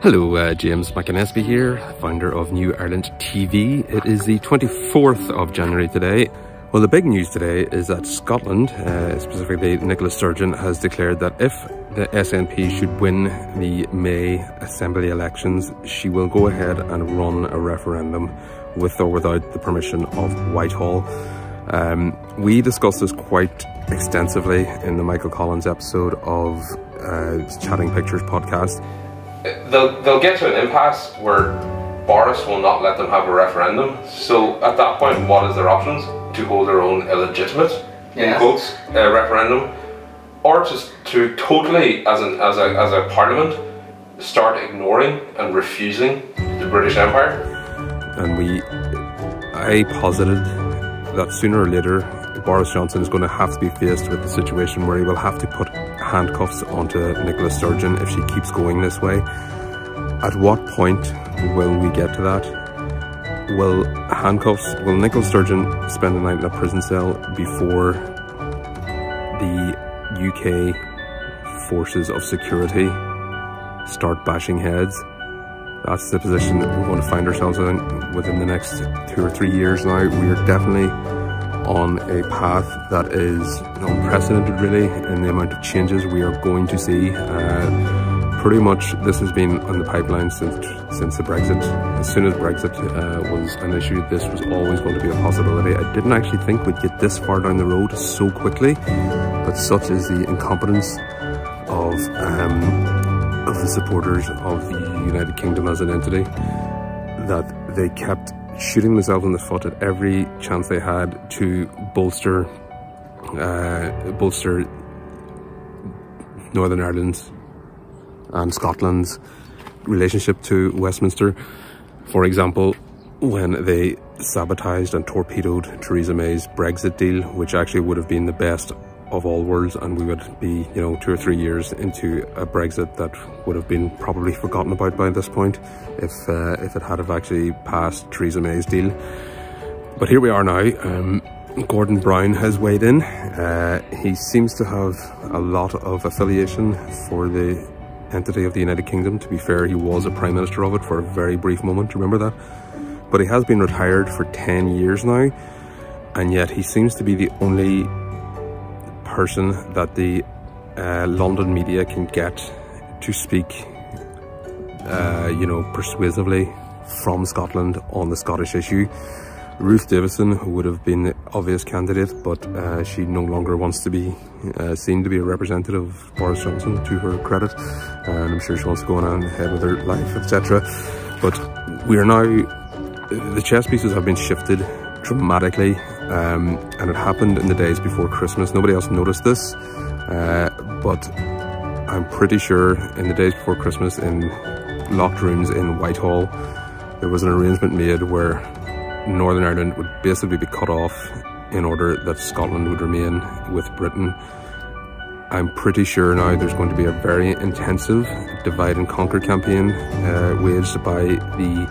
Hello, James McInnesby here, founder of New Ireland TV. It is the 24th of January today. Well, the big news today is that Scotland, specifically Nicola Sturgeon, has declared that if the SNP should win the May Assembly elections, she will go ahead and run a referendum with or without the permission of Whitehall. We discussed this quite extensively in the Michael Collins episode of Chatting Pictures podcast. They'll get to an impasse where Boris will not let them have a referendum. So at that point, what is their options? To hold their own illegitimate, in quotes, referendum, or just to totally, as a parliament, start ignoring and refusing the British Empire. And I posited that sooner or later Boris Johnson is going to have to be faced with the situation where he will have to put handcuffs onto Nicola Sturgeon if she keeps going this way. At what point will we get to that? Will Nicola Sturgeon spend the night in a prison cell before the UK forces of security start bashing heads? That's the position that we're going to find ourselves in within the next 2 or 3 years now. We are definitely on a path that is unprecedented, really, in the amount of changes we are going to see. Pretty much this has been on the pipeline since the Brexit. As soon as Brexit was an issue, this was always going to be a possibility. I didn't actually think we'd get this far down the road so quickly, but such is the incompetence of the supporters of the United Kingdom as an entity that they kept shooting themselves in the foot at every chance they had to bolster Northern Ireland's and Scotland's relationship to Westminster. For example, when they sabotaged and torpedoed Theresa May's Brexit deal, which actually would have been the best of all worlds, and we would be 2 or 3 years into a Brexit that would have been probably forgotten about by this point if it had have actually passed Theresa May's deal. But here we are now. Gordon Brown has weighed in. He seems to have a lot of affiliation for the entity of the United Kingdom. To be fair, he was a Prime Minister of it for a very brief moment, remember that? But he has been retired for 10 years now, and yet he seems to be the only person that the London media can get to speak persuasively from Scotland on the Scottish issue. Ruth Davison, who would have been the obvious candidate, but she no longer wants to be seen to be a representative of Boris Johnson, to her credit, and I'm sure she wants to go on ahead with her life, etc. But we are now, the chess pieces have been shifted dramatically, and it happened in the days before Christmas. Nobody else noticed this, but I'm pretty sure in the days before Christmas, in locked rooms in Whitehall, there was an arrangement made where Northern Ireland would basically be cut off in order that Scotland would remain with Britain. I'm pretty sure now there's going to be a very intensive divide and conquer campaign waged by the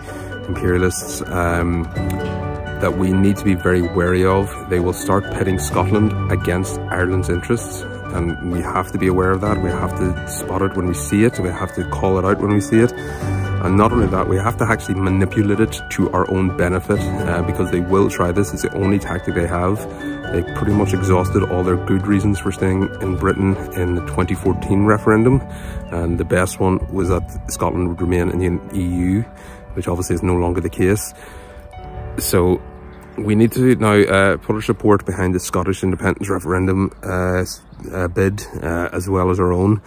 imperialists that we need to be very wary of. They will start pitting Scotland against Ireland's interests, and we have to be aware of that. We have to spot it when we see it. We have to call it out when we see it. And not only that, we have to actually manipulate it to our own benefit, because they will try this. It's the only tactic they have. They pretty much exhausted all their good reasons for staying in Britain in the 2014 referendum, and the best one was that Scotland would remain in the EU, which obviously is no longer the case. So we need to now put our support behind the Scottish independence referendum bid, as well as our own,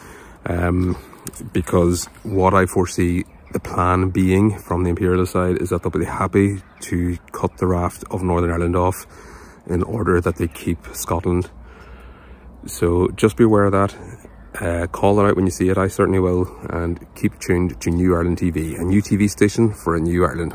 because what I foresee the plan being from the imperialist side is that they'll be happy to cut the raft of Northern Ireland off in order that they keep Scotland. So just be aware of that. Call it out when you see it. I certainly will. And keep tuned to New Ireland TV, a new TV station for a new Ireland.